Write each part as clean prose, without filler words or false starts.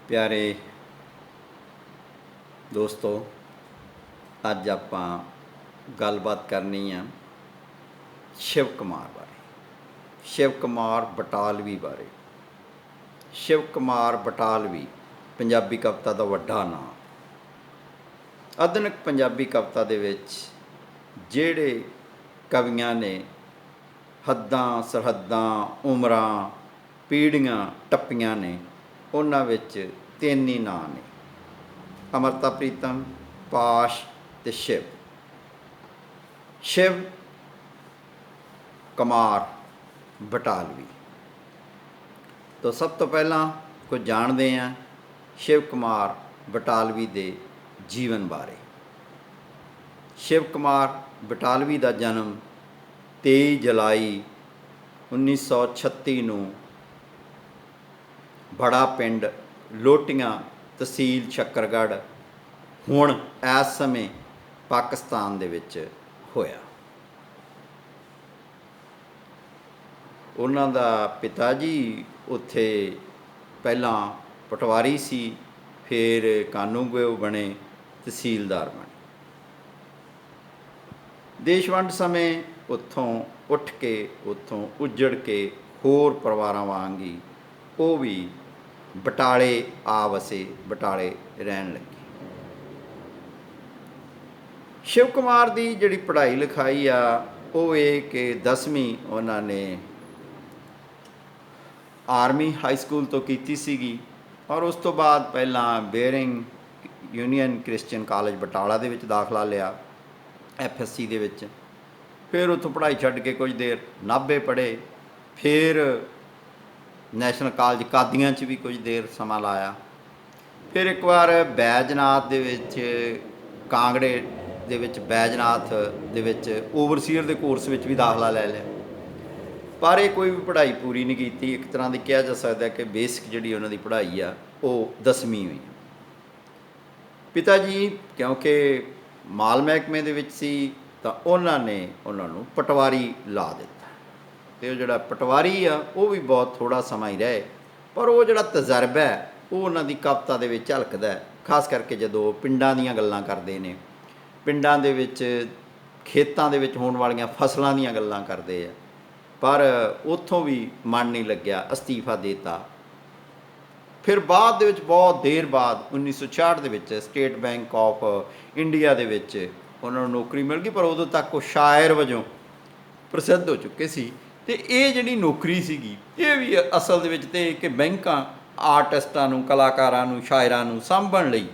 प्यारे दोस्तों, अज आप गलबात करनी है शिव कुमार बारे, शिव कुमार बटालवी बारे। शिव कुमार बटालवी पंजाबी कविता का वड्डा नाम। आधुनिक पंजाबी कविता दे विच जिहड़े कवियां ने हद्दां सरहद्दां उमरां पीढ़ियां टप्पियां ने, उन्हां विच तीन ही नां ने, अमृता प्रीतम, पाश ते शिव। शिव कुमार बटालवी तो सब तो पहला कुछ जानते हैं शिव कुमार बटालवी के जीवन बारे। शिव कुमार बटालवी का जन्म 23 जुलाई 1936 नूं बड़ा पिंड लोटियां तहसील शक्करगढ़ हुण इस समय पाकिस्तान दे विच होया। उन्हां दा पिता जी उत्थे पहलां पटवारी सी, फिर कानूगो बने, तहसीलदार बने। देश वंड समय उत्थों उठ के उत्थों उजड़ के होर परिवारां वांग ही वो भी बटाले आ वसे, बटाले रहन लगे। शिव कुमार की जिहड़ी पढ़ाई लिखाई आ वो ये कि 10वीं उन्होंने आर्मी हाई स्कूल तो कीती सीगी और उस तो बाद पहला Baring Union Christian College Batala दे विच दाखला लिया FSC दे विच। फिर उत्थों पढ़ाई छड्ड के कुछ देर नाभे पढ़े, फिर नैशनल कॉलेज कादियां च भी कुछ देर समा लाया। फिर एक बार बैजनाथ दे विच कांगड़े दे विच बैजनाथ दे विच ओवरसीयर दे कोर्स विच भी दाखला लै लिया, पर यह कोई भी पढ़ाई पूरी नहीं की। एक तरह की कहा जा सकता है कि बेसिक जी उन्होंने पढ़ाई आ वो 10वीं हुई। पिता जी क्योंकि माल महकमे दे विच सी तां उन्होंने उन्होंने पटवारी ला दिता, तो जोड़ा पटवारी आ वो भी बहुत थोड़ा समा ही रहे, पर वो जोड़ा तजर्बा है वो उन्होंने कविता दे विच झलकदा है। खास करके जदों पिंडां दीयां गल्लां करदे ने, पिंडां दे विच खेतां दे विच होण वालीआं फसलां दीयां गल्लां करदे आ, पर उत्थों भी मन नहीं लग्या, अस्तीफा देता। फिर बाद दे विच बहुत देर बाद 1966 दे विच स्टेट बैंक ऑफ इंडिया दे विच उन्होंने नौकरी मिल गई, पर उदों तक वो शायर वजों प्रसिद्ध हो चुके सी। ते ये जिहड़ी नौकरी सीगी ये भी असल दे विच ते कि बैंकां आर्टिस्टां नूं, कलाकारां नूं, शायरां नूं सांभण लई,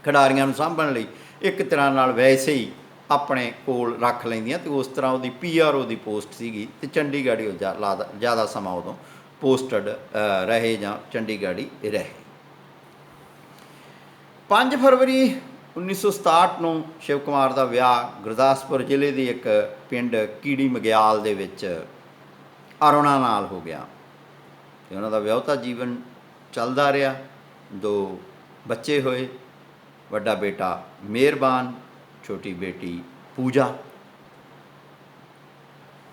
खिडारियां नूं सांभण लई एक तरह नाल वैसे ही अपने कोल रख लैंदियां। तो उस तरह वो PRO की पोस्ट सीगी ते चंडीगढ़ ही ज़्यादा समा उदों पोस्टड रहे जां चंडीगढ़ ही रहे। 5 फरवरी 1967 नूं शिव कुमार का विआह गुरदासपुर जिले के एक पिंड कीड़ी मग्याल दे विच अरुणा नाल हो गया। उन्हों का विआहता जीवन चलता रहा। 2 बच्चे होए, वड्डा बेटा मेहरबान, छोटी बेटी पूजा।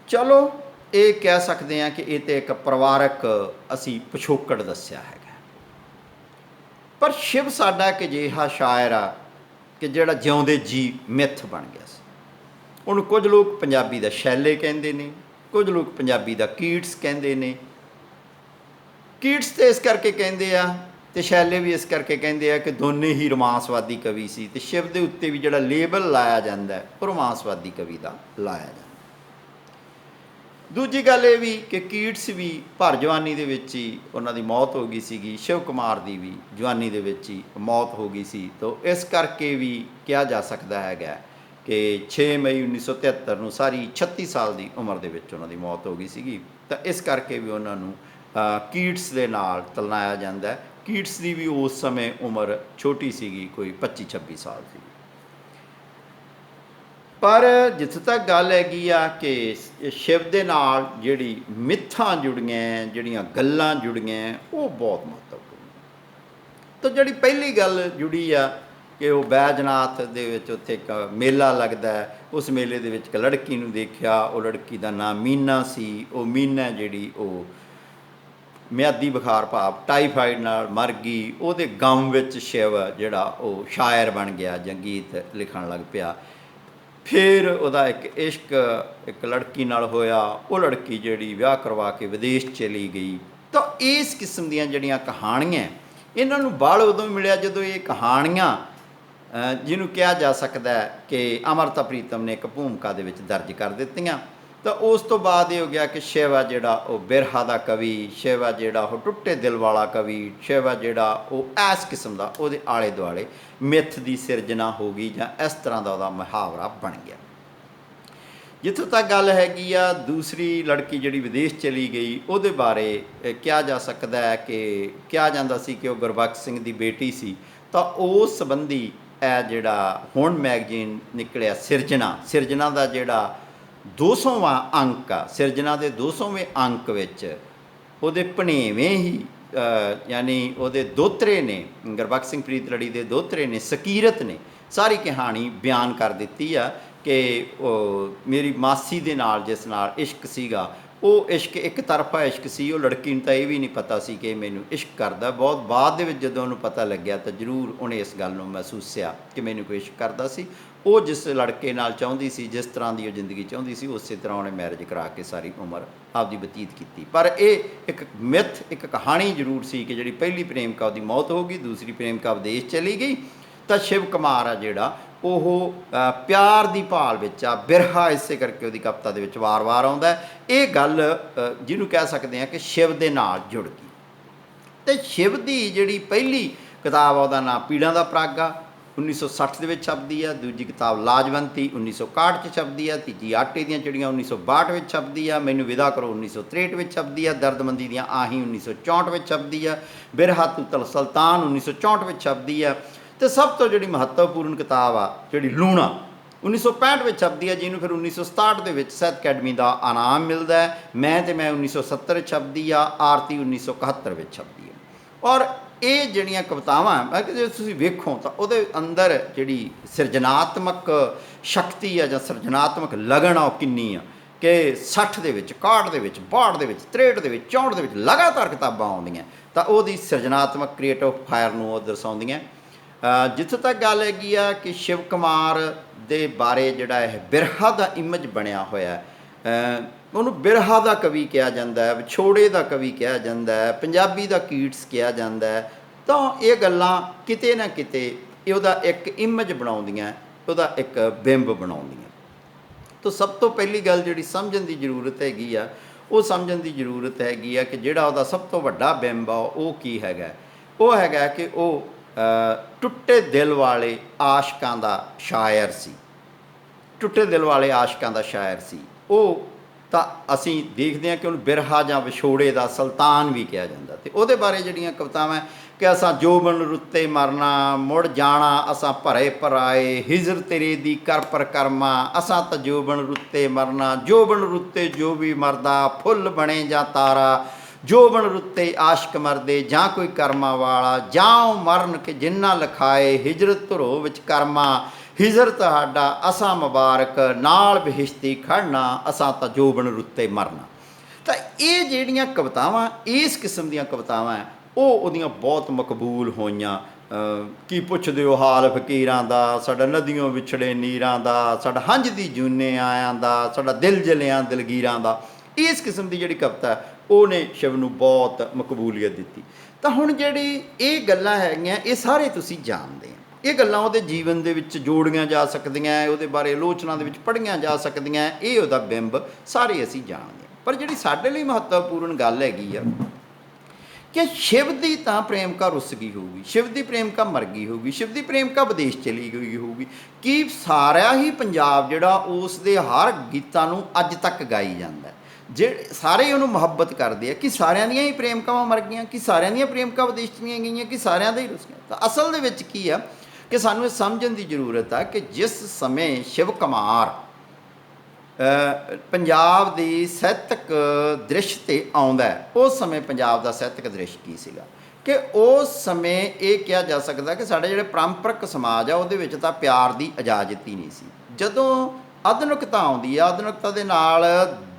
चलो ये कह सकते हैं कि ये तो एक परिवारक असी पिछोकड़ दस्या है, पर शिव साडा एक अजिहा शायर आ कि जिहड़ा जिउंदे जी मिथ बन गया। उन्होंने कुछ लोग पंजाबी का शैले कहते हैं, कुछ लोग पंजाबी का कीट्स कहते हैं। कीट्स तो इस करके कहते आ ते शैले भी इस करके कहते हैं कि दोनों ही रोमांसवादी कवि सी। ते शिव के उत्ते भी जिहड़ा लेबल लाया जाता है वो रोमांसवादी कवि का लाया जाता। दूजी गल ये भी कि कीट्स भी भर जवानी दे विच ही उन्हां दी मौत हो गई सी, शिव कुमार की भी जवानी दे विच ही मौत हो गई सी। तो इस करके भी कहा जा सकता है कि 6 मई 1973 नूं सारी 36 साल की उम्र दे विच उन्हां दी मौत हो गई सी। तो इस करके भी उन्होंने कीट्स दे नाल तुलनाया जाता है। कीट्स की भी उस समय उम्र छोटी सी, कोई 25-26 साल सी। पर जिथे तक गल हैगी आ कि शिव दे नाल जिहड़ी मिथां जुड़ियां, जिहड़ियां गल्लां जुड़ियां, वो बहुत महत्वपूर्ण। तो जिहड़ी पहली गल जुड़ी आ कि वो बैजनाथ दे विच उत्थे एक मेला लगता है, उस मेले दे विच एक लड़की नूं देखिया, वो लड़की का नाम मीना सी। वो मीना जिहड़ी वो ਮਿਆਦੀ ਬੁਖਾਰ ਭਾਵ ਟਾਈਫਾਈਡ ਨਾਲ ਮਰ ਗਈ। ਉਹਦੇ ਗਮ ਵਿੱਚ ਸ਼ਿਵ ਜਿਹੜਾ ਉਹ ਸ਼ਾਇਰ ਬਣ ਗਿਆ ਜਾਂ ਗੀਤ ਲਿਖਣ ਲੱਗ ਪਿਆ। ਫਿਰ ਉਹਦਾ ਇੱਕ ਇਸ਼ਕ ਇੱਕ ਲੜਕੀ ਨਾਲ ਹੋਇਆ, ਉਹ ਲੜਕੀ ਜਿਹੜੀ ਵਿਆਹ ਕਰਵਾ ਕੇ ਵਿਦੇਸ਼ ਚਲੀ ਗਈ। ਤਾਂ ਇਸ ਕਿਸਮ ਦੀਆਂ ਜਿਹੜੀਆਂ ਕਹਾਣੀਆਂ ਇਹਨਾਂ ਨੂੰ ਬਲ ਉਦੋਂ ਮਿਲਿਆ ਜਦੋਂ ਇਹ ਕਹਾਣੀਆਂ ਜਿਹਨੂੰ ਕਿਹਾ ਜਾ ਸਕਦਾ ਕਿ ਅਮਰਤਾ ਪ੍ਰੀਤਮ ਨੇ ਇੱਕ ਭੂਮਿਕਾ ਦੇ ਵਿੱਚ ਦਰਜ ਕਰ ਦਿੱਤੀਆਂ। ਤਾਂ ਉਸ ਤੋਂ ਬਾਅਦ ਇਹ ਹੋ ਗਿਆ ਕਿ ਸ਼ਿਵ ਆ ਜਿਹੜਾ ਉਹ ਬਿਰਹਾ ਦਾ ਕਵੀ, ਸ਼ਿਵ ਆ ਜਿਹੜਾ ਉਹ ਟੁੱਟੇ ਦਿਲ ਵਾਲਾ ਕਵੀ, ਸ਼ਿਵ ਆ ਜਿਹੜਾ ਉਹ ਇਸ ਕਿਸਮ ਦਾ ਉਹਦੇ ਆਲੇ ਦੁਆਲੇ ਮਿੱਥ ਦੀ ਸਿਰਜਣਾ ਹੋ ਗਈ ਜਾਂ ਇਸ ਤਰ੍ਹਾਂ ਦਾ ਉਹਦਾ ਮੁਹਾਵਰਾ ਬਣ ਗਿਆ। ਜਿੱਥੋਂ ਤੱਕ ਗੱਲ ਹੈਗੀ ਆ ਦੂਸਰੀ ਲੜਕੀ ਜਿਹੜੀ ਵਿਦੇਸ਼ ਚਲੀ ਗਈ ਉਹਦੇ ਬਾਰੇ ਕਿਹਾ ਜਾ ਸਕਦਾ ਹੈ ਕਿ ਕਿਹਾ ਜਾਂਦਾ ਸੀ ਕਿ ਉਹ ਗੁਰਬਖਸ਼ ਸਿੰਘ ਦੀ ਬੇਟੀ ਸੀ। ਤਾਂ ਉਸ ਸੰਬੰਧੀ ਇਹ ਜਿਹੜਾ ਹੁਣ ਮੈਗਜ਼ੀਨ ਨਿਕਲਿਆ ਸਿਰਜਣਾ ਦਾ ਜਿਹੜਾ 200ਵਾਂ ਅੰਕ ਆ, ਸਿਰਜਣਾ ਦੇ 200ਵੇਂ ਅੰਕ ਵਿੱਚ ਉਹਦੇ ਭਣੇਵੇਂ ਹੀ ਯਾਨੀ ਉਹਦੇ ਦੋਤਰੇ ਨੇ, ਗੁਰਬਖਸ਼ ਸਿੰਘ ਪ੍ਰੀਤਲੜੀ ਦੇ ਦੋਤਰੇ ਨੇ, ਸਕੀਰਤ ਨੇ ਸਾਰੀ ਕਹਾਣੀ ਬਿਆਨ ਕਰ ਦਿੱਤੀ ਆ ਕਿ ਉਹ ਮੇਰੀ ਮਾਸੀ ਦੇ ਨਾਲ ਜਿਸ ਨਾਲ ਇਸ਼ਕ ਸੀਗਾ ਉਹ ਇਸ਼ਕ ਇੱਕ ਤਰਫਾ ਇਸ਼ਕ ਸੀ। ਉਹ ਲੜਕੀ ਨੂੰ ਤਾਂ ਇਹ ਵੀ ਨਹੀਂ ਪਤਾ ਸੀ ਕਿ ਮੈਨੂੰ ਇਸ਼ਕ ਕਰਦਾ। ਬਹੁਤ ਬਾਅਦ ਦੇ ਵਿੱਚ ਜਦੋਂ ਉਹਨੂੰ ਪਤਾ ਲੱਗਿਆ ਤਾਂ ਜ਼ਰੂਰ ਉਹਨੇ ਇਸ ਗੱਲ ਨੂੰ ਮਹਿਸੂਸਿਆ ਕਿ ਮੈਨੂੰ ਕੋਈ ਇਸ਼ਕ ਕਰਦਾ ਸੀ। ਉਹ ਜਿਸ ਲੜਕੇ ਨਾਲ ਚਾਹੁੰਦੀ ਸੀ, ਜਿਸ ਤਰ੍ਹਾਂ ਦੀ ਉਹ ਜ਼ਿੰਦਗੀ ਚਾਹੁੰਦੀ ਸੀ, ਉਸੇ ਤਰ੍ਹਾਂ ਉਹਨੇ ਮੈਰਿਜ ਕਰਾ ਕੇ ਸਾਰੀ ਉਮਰ ਆਪਦੀ ਬਤੀਤ ਕੀਤੀ। ਪਰ ਇਹ ਇੱਕ ਮਿੱਥ, ਇੱਕ ਕਹਾਣੀ ਜ਼ਰੂਰ ਸੀ ਕਿ ਜਿਹੜੀ ਪਹਿਲੀ ਪ੍ਰੇਮਿਕਾ ਉਹਦੀ ਮੌਤ ਹੋ ਗਈ, ਦੂਸਰੀ ਪ੍ਰੇਮਿਕਾ ਵਿਦੇਸ਼ ਚਲੀ ਗਈ। ਤਾਂ ਸ਼ਿਵ ਕੁਮਾਰ ਆ ਜਿਹੜਾ ਉਹ ਪਿਆਰ ਦੀ ਭਾਲ ਵਿੱਚ ਆ। ਬਿਰਹਾ ਇਸੇ ਕਰਕੇ ਉਹਦੀ ਕਵਿਤਾ ਦੇ ਵਿੱਚ ਵਾਰ-ਵਾਰ ਆਉਂਦਾ। ਇਹ ਗੱਲ ਜਿਹਨੂੰ ਕਹਿ ਸਕਦੇ ਹਾਂ ਕਿ ਸ਼ਿਵ ਦੇ ਨਾਲ ਜੁੜ ਗਈ। ਅਤੇ ਸ਼ਿਵ ਦੀ ਜਿਹੜੀ ਪਹਿਲੀ ਕਿਤਾਬ ਆ ਉਹਦਾ ਨਾਂ ਪੀੜਾਂ ਦਾ ਪਰਾਗ ਆ, 1960 ਦੇ ਵਿੱਚ ਛਪਦੀ ਆ। ਦੂਜੀ ਕਿਤਾਬ ਲਾਜਵੰਤੀ 1961 'ਚ ਛਪਦੀ ਆ। ਤੀਜੀ ਆਟੇ ਦੀਆਂ ਚਿੜੀਆਂ 1962 ਵਿੱਚ ਛਪਦੀ ਆ। ਮੈਨੂੰ ਵਿਦਾ ਕਰੋ 1963 ਵਿੱਚ ਛਪਦੀ ਆ। ਦਰਦਮੰਦੀ ਦੀਆਂ ਆਹੀਂ 1964 ਵਿੱਚ ਛਪਦੀ ਆ। ਬਿਰਹਾ ਤੂਤਲ ਸੁਲਤਾਨ 1964 ਵਿੱਚ ਛਪਦੀ ਆ। ਅਤੇ ਸਭ ਤੋਂ ਜਿਹੜੀ ਮਹੱਤਵਪੂਰਨ ਕਿਤਾਬ ਆ ਜਿਹੜੀ ਲੂਣਾ 1965 ਵਿੱਚ ਛਪਦੀ ਹੈ, ਜਿਹਨੂੰ ਫਿਰ 1967 ਦੇ ਵਿੱਚ ਸਾਹਿਤ ਅਕੈਡਮੀ ਦਾ ਇਨਾਮ ਮਿਲਦਾ ਹੈ। ਮੈਂ 1970 ਵਿੱਚ ਛਪਦੀ ਆ। ਆਰਤੀ 1971 ਵਿੱਚ ਛਪਦੀ ਹੈ। ਔਰ ਇਹ ਜਿਹੜੀਆਂ ਕਵਿਤਾਵਾਂ ਮੈਂ ਕਿ ਜੇ ਤੁਸੀਂ ਵੇਖੋ ਤਾਂ ਉਹਦੇ ਅੰਦਰ ਜਿਹੜੀ ਸਿਰਜਣਾਤਮਕ ਸ਼ਕਤੀ ਆ ਜਾਂ ਸਿਰਜਣਾਤਮਕ ਲਗਨ ਆ ਉਹ ਕਿੰਨੀ ਆ ਕਿ 60 ਦੇ ਵਿੱਚ, 61 ਦੇ ਵਿੱਚ, 62 ਦੇ ਵਿੱਚ, 63 ਦੇ ਵਿੱਚ, 64 ਦੇ ਵਿੱਚ ਲਗਾਤਾਰ ਕਿਤਾਬਾਂ ਆਉਂਦੀਆਂ। ਤਾਂ ਉਹਦੀ ਸਿਰਜਣਾਤਮਕ ਕ੍ਰੀਏਟਿਵ ਫਾਇਰ ਨੂੰ ਉਹ ਦਰਸਾਉਂਦੀਆਂ। ਜਿੱਥੋਂ ਤੱਕ ਗੱਲ ਹੈਗੀ ਆ ਕਿ ਸ਼ਿਵ ਕੁਮਾਰ ਦੇ ਬਾਰੇ ਜਿਹੜਾ ਇਹ ਬਿਰਹਾ ਦਾ ਇਮੇਜ ਬਣਿਆ ਹੋਇਆ, ਉਹਨੂੰ ਬਿਰਹਾ ਦਾ ਕਵੀ ਕਿਹਾ ਜਾਂਦਾ ਹੈ, ਵਿਛੋੜੇ ਦਾ ਕਵੀ ਕਿਹਾ ਜਾਂਦਾ ਹੈ, ਪੰਜਾਬੀ ਦਾ ਕੀਟਸ ਕਿਹਾ ਜਾਂਦਾ ਹੈ। ਤਾਂ ਇਹ ਗੱਲਾਂ ਕਿਤੇ ਨਾ ਕਿਤੇ ਉਹਦਾ ਇੱਕ ਇਮੇਜ ਬਣਾਉਂਦੀਆਂ, ਉਹਦਾ ਇੱਕ ਬਿੰਬ ਬਣਾਉਂਦੀਆਂ। ਤਾਂ ਸਭ ਤੋਂ ਪਹਿਲੀ ਗੱਲ ਜਿਹੜੀ ਸਮਝਣ ਦੀ ਜ਼ਰੂਰਤ ਹੈਗੀ ਆ, ਉਹ ਸਮਝਣ ਦੀ ਜ਼ਰੂਰਤ ਹੈਗੀ ਆ ਕਿ ਜਿਹੜਾ ਉਹਦਾ ਸਭ ਤੋਂ ਵੱਡਾ ਬਿੰਬ ਆ ਉਹ ਕੀ ਹੈਗਾ। ਉਹ ਹੈਗਾ ਕਿ ਉਹ ਟੁੱਟੇ ਦਿਲ ਵਾਲੇ ਆਸ਼ਕਾਂ ਦਾ ਸ਼ਾਇਰ ਸੀ। ਟੁੱਟੇ ਦਿਲ ਵਾਲੇ ਆਸ਼ਕਾਂ ਦਾ ਸ਼ਾਇਰ ਸੀ ਉਹ। ਤਾਂ ਅਸੀਂ ਦੇਖਦੇ ਹਾਂ ਕਿ ਉਹਨੂੰ ਬਿਰਹਾ ਜਾਂ ਵਿਛੋੜੇ ਦਾ ਸੁਲਤਾਨ ਵੀ ਕਿਹਾ ਜਾਂਦਾ। ਅਤੇ ਉਹਦੇ ਬਾਰੇ ਜਿਹੜੀਆਂ ਕਵਿਤਾਵਾਂ ਕਿ ਅਸਾਂ ਜੋਬਨ ਰੁੱਤੇ ਮਰਨਾ, ਮੁੜ ਜਾਣਾ ਅਸਾਂ ਭਰੇ ਭਰਾਏ, ਹਿਜਰ ਤੇਰੇ ਦੀ ਕਰ ਪਰਕਰਮਾ, ਅਸਾਂ ਤਾਂ ਜੋਬਨ ਰੁੱਤੇ ਮਰਨਾ, ਜੋਬਨ ਰੁੱਤੇ ਜੋ ਵੀ ਮਰਦਾ, ਫੁੱਲ ਬਣੇ ਜਾਂ ਤਾਰਾ, ਜੋਬਨ ਰੁੱਤੇ ਆਸ਼ਕ ਮਰਦੇ ਜਾਂ ਕੋਈ ਕਰਮਾਂ ਵਾਲਾ, ਜਾਂ ਮਰਨ ਕਿ ਜਿੰਨਾ ਲਿਖਾਏ, ਹਿਜਰਤ ਧਰੋ ਵਿੱਚ ਕਰਮਾ, ਹਿਜਰ ਤੁਹਾਡਾ ਅਸਾਂ ਮੁਬਾਰਕ, ਨਾਲ ਬਿਹਿਸ਼ਤੀ ਖੜਨਾ, ਅਸਾਂ ਤਾਂ ਜੋਬਨ ਰੁੱਤੇ ਮਰਨਾ। ਤਾਂ ਇਹ ਜਿਹੜੀਆਂ ਕਵਿਤਾਵਾਂ, ਇਸ ਕਿਸਮ ਦੀਆਂ ਕਵਿਤਾਵਾਂ ਉਹ ਉਹਦੀਆਂ ਬਹੁਤ ਮਕਬੂਲ ਹੋਈਆਂ। ਕੀ ਪੁੱਛਦੇ ਹੋ ਹਾਲ ਫਕੀਰਾਂ ਦਾ, ਸਾਡਾ ਨਦੀਆਂ ਵਿਛੜੇ ਨੀਰਾਂ ਦਾ, ਸਾਡਾ ਹੰਝ ਦੀ ਜੂਨੇ ਆਇਆਂ ਦਾ, ਸਾਡਾ ਦਿਲ ਜਲਿਆਂ ਦਿਲਗੀਰਾਂ ਦਾ। ਇਸ ਕਿਸਮ ਦੀ ਜਿਹੜੀ ਕਵਿਤਾ ਉਹਨੇ ਸ਼ਿਵ ਨੂੰ ਬਹੁਤ ਮਕਬੂਲੀਅਤ ਦਿੱਤੀ। ਤਾਂ ਹੁਣ ਜਿਹੜੀ ਇਹ ਗੱਲਾਂ ਹੈਗੀਆਂ ਇਹ ਸਾਰੇ ਤੁਸੀਂ ਜਾਣਦੇ ਆ। ਇਹ ਗੱਲਾਂ ਉਹਦੇ ਜੀਵਨ ਦੇ ਵਿੱਚ ਜੋੜੀਆਂ ਜਾ ਸਕਦੀਆਂ, ਉਹਦੇ ਬਾਰੇ ਆਲੋਚਨਾ ਦੇ ਵਿੱਚ ਪੜ੍ਹੀਆਂ ਜਾ ਸਕਦੀਆਂ। ਇਹ ਉਹਦਾ ਬਿੰਬ ਸਾਰੇ ਅਸੀਂ ਜਾਣਦੇ ਹਾਂ। ਪਰ ਜਿਹੜੀ ਸਾਡੇ ਲਈ ਮਹੱਤਵਪੂਰਨ ਗੱਲ ਹੈਗੀ ਆ ਕਿ ਸ਼ਿਵ ਦੀ ਤਾਂ ਪ੍ਰੇਮਿਕਾ ਰੁੱਸ ਗਈ ਹੋਊਗੀ, ਸ਼ਿਵ ਦੀ ਪ੍ਰੇਮਿਕਾ ਮਰ ਗਈ ਹੋਊਗੀ, ਸ਼ਿਵ ਦੀ ਪ੍ਰੇਮਿਕਾ ਵਿਦੇਸ਼ ਚਲੀ ਗਈ ਹੋਊਗੀ। ਕੀ ਸਾਰਾ ਹੀ ਪੰਜਾਬ ਜਿਹੜਾ ਉਸ ਦੇ ਹਰ ਗੀਤਾਂ ਨੂੰ ਅੱਜ ਤੱਕ ਗਾਈ ਜਾਂਦਾ, ਜਿਹੜੇ ਸਾਰੇ ਉਹਨੂੰ ਮੁਹੱਬਤ ਕਰਦੇ ਆ, ਕਿ ਸਾਰਿਆਂ ਦੀਆਂ ਹੀ ਪ੍ਰੇਮਿਕਾਵਾਂ ਮਰ ਗਈਆਂ, ਕਿ ਸਾਰਿਆਂ ਦੀਆਂ ਪ੍ਰੇਮਿਕਾ ਵਿਦੇਸ਼ ਚਲੀਆਂ ਗਈਆਂ, ਕਿ ਸਾਰਿਆਂ ਦਾ ਹੀ ਰੁੱਸ ਗਿਆ। ਤਾਂ ਅਸਲ ਦੇ ਵਿੱਚ ਕੀ ਆ ਕਿ ਸਾਨੂੰ ਇਹ ਸਮਝਣ ਦੀ ਜ਼ਰੂਰਤ ਆ ਕਿ ਜਿਸ ਸਮੇਂ ਸ਼ਿਵ ਕੁਮਾਰ ਪੰਜਾਬ ਦੀ ਸਾਹਿਤਕ ਦ੍ਰਿਸ਼ 'ਤੇ ਆਉਂਦਾ, ਉਸ ਸਮੇਂ ਪੰਜਾਬ ਦਾ ਸਾਹਿਤਕ ਦ੍ਰਿਸ਼ ਕੀ ਸੀਗਾ ਕਿ ਉਸ ਸਮੇਂ ਇਹ ਕਿਹਾ ਜਾ ਸਕਦਾ ਕਿ ਸਾਡੇ ਜਿਹੜੇ ਪਰੰਪਰਕ ਸਮਾਜ ਆ ਉਹਦੇ ਵਿੱਚ ਤਾਂ ਪਿਆਰ ਦੀ ਇਜਾਜ਼ਤ ਹੀ ਨਹੀਂ ਸੀ। ਜਦੋਂ ਆਧੁਨਿਕਤਾ ਆਉਂਦੀ ਆ, ਆਧੁਨਿਕਤਾ ਦੇ ਨਾਲ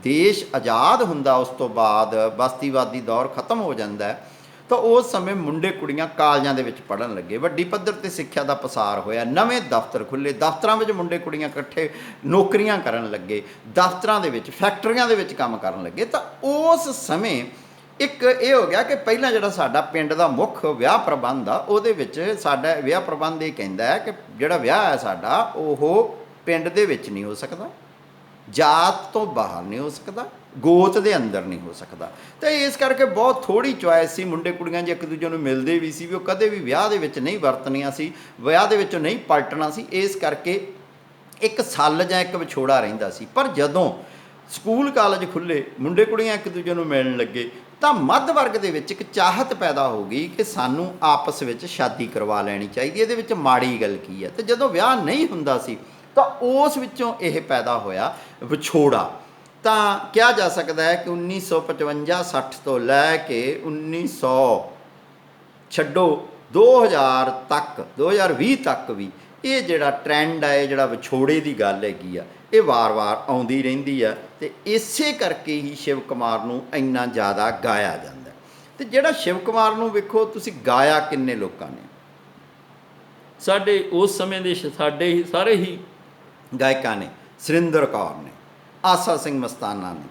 ਦੇਸ਼ ਆਜ਼ਾਦ ਹੁੰਦਾ, ਉਸ ਤੋਂ ਬਾਅਦ ਬਸਤੀਵਾਦੀ ਦੌਰ ਖਤਮ ਹੋ ਜਾਂਦਾ ਹੈ, ਤਾਂ ਉਸ ਸਮੇਂ ਮੁੰਡੇ ਕੁੜੀਆਂ ਕਾਲਜਾਂ ਦੇ ਵਿੱਚ ਪੜ੍ਹਨ ਲੱਗੇ, ਵੱਡੀ ਪੱਧਰ 'ਤੇ ਸਿੱਖਿਆ ਦਾ ਪਸਾਰ ਹੋਇਆ, ਨਵੇਂ ਦਫ਼ਤਰ ਖੁੱਲ੍ਹੇ, ਦਫ਼ਤਰਾਂ ਵਿੱਚ ਮੁੰਡੇ ਕੁੜੀਆਂ ਇਕੱਠੇ ਨੌਕਰੀਆਂ ਕਰਨ ਲੱਗੇ, ਦਫ਼ਤਰਾਂ ਦੇ ਵਿੱਚ ਫੈਕਟਰੀਆਂ ਦੇ ਵਿੱਚ ਕੰਮ ਕਰਨ ਲੱਗੇ। ਤਾਂ ਉਸ ਸਮੇਂ ਇੱਕ ਇਹ ਹੋ ਗਿਆ ਕਿ ਪਹਿਲਾਂ ਜਿਹੜਾ ਸਾਡਾ ਪਿੰਡ ਦਾ ਮੁੱਖ ਵਿਆਹ ਪ੍ਰਬੰਧ ਆ, ਉਹਦੇ ਵਿੱਚ ਸਾਡਾ ਵਿਆਹ ਪ੍ਰਬੰਧ ਇਹ ਕਹਿੰਦਾ ਹੈ ਕਿ ਜਿਹੜਾ ਵਿਆਹ ਹੈ ਸਾਡਾ, ਉਹ ਪਿੰਡ ਦੇ ਵਿੱਚ ਨਹੀਂ ਹੋ ਸਕਦਾ, ਜਾਤ ਤੋਂ ਬਾਹਰ ਨਹੀਂ ਹੋ ਸਕਦਾ, ਗੋਤ ਦੇ ਅੰਦਰ ਨਹੀਂ ਹੋ ਸਕਦਾ। ਅਤੇ ਇਸ ਕਰਕੇ ਬਹੁਤ ਥੋੜ੍ਹੀ ਚੁਆਇਸ ਸੀ, ਮੁੰਡੇ ਕੁੜੀਆਂ ਜੇ ਇੱਕ ਦੂਜੇ ਨੂੰ ਮਿਲਦੇ ਵੀ ਸੀ ਵੀ ਉਹ ਕਦੇ ਵੀ ਵਿਆਹ ਦੇ ਵਿੱਚ ਨਹੀਂ ਵਰਤਣੀਆਂ ਸੀ, ਵਿਆਹ ਦੇ ਵਿੱਚੋਂ ਨਹੀਂ ਪਲਟਣਾ ਸੀ। ਇਸ ਕਰਕੇ ਇੱਕ ਸੱਲ ਜਾਂ ਇੱਕ ਵਿਛੋੜਾ ਰਹਿੰਦਾ ਸੀ। ਪਰ ਜਦੋਂ ਸਕੂਲ ਕਾਲਜ ਖੁੱਲ੍ਹੇ, ਮੁੰਡੇ ਕੁੜੀਆਂ ਇੱਕ ਦੂਜੇ ਨੂੰ ਮਿਲਣ ਲੱਗੇ, ਤਾਂ ਮੱਧ ਵਰਗ ਦੇ ਵਿੱਚ ਇੱਕ ਚਾਹਤ ਪੈਦਾ ਹੋ ਗਈ ਕਿ ਸਾਨੂੰ ਆਪਸ ਵਿੱਚ ਸ਼ਾਦੀ ਕਰਵਾ ਲੈਣੀ ਚਾਹੀਦੀ, ਇਹਦੇ ਵਿੱਚ ਮਾੜੀ ਗੱਲ ਕੀ ਹੈ। ਅਤੇ ਜਦੋਂ ਵਿਆਹ ਨਹੀਂ ਹੁੰਦਾ ਸੀ ਤਾਂ ਉਸ ਵਿੱਚੋਂ ਇਹ ਪੈਦਾ ਹੋਇਆ ਵਿਛੋੜਾ। ਤਾਂ ਕਿਹਾ ਜਾ ਸਕਦਾ ਹੈ ਕਿ 1955-60 ਤੋਂ ਲੈ ਕੇ 2020 ਤੱਕ 2020 ਤੱਕ ਵੀ ਇਹ ਜਿਹੜਾ ਟਰੈਂਡ ਹੈ, ਇਹ ਜਿਹੜਾ ਵਿਛੋੜੇ ਦੀ ਗੱਲ ਹੈਗੀ ਆ, ਇਹ ਵਾਰ-ਵਾਰ ਆਉਂਦੀ ਰਹਿੰਦੀ ਆ। ਅਤੇ ਇਸੇ ਕਰਕੇ ਹੀ ਸ਼ਿਵ ਕੁਮਾਰ ਨੂੰ ਇੰਨਾ ਜ਼ਿਆਦਾ ਗਾਇਆ ਜਾਂਦਾ। ਅਤੇ ਜਿਹੜਾ ਸ਼ਿਵ ਕੁਮਾਰ ਨੂੰ ਵੇਖੋ ਤੁਸੀਂ, ਗਾਇਆ ਕਿੰਨੇ ਲੋਕਾਂ ਨੇ, ਸਾਡੇ ਉਸ ਸਮੇਂ ਦੇ ਸਾਡੇ ਹੀ ਸਾਰੇ ਹੀ ਗਾਇਕਾਂ ਨੇ, ਸੁਰਿੰਦਰ ਕੌਰ ਨੇ, ਆਸਾ ਸਿੰਘ ਮਸਤਾਨਾ ਨੇ,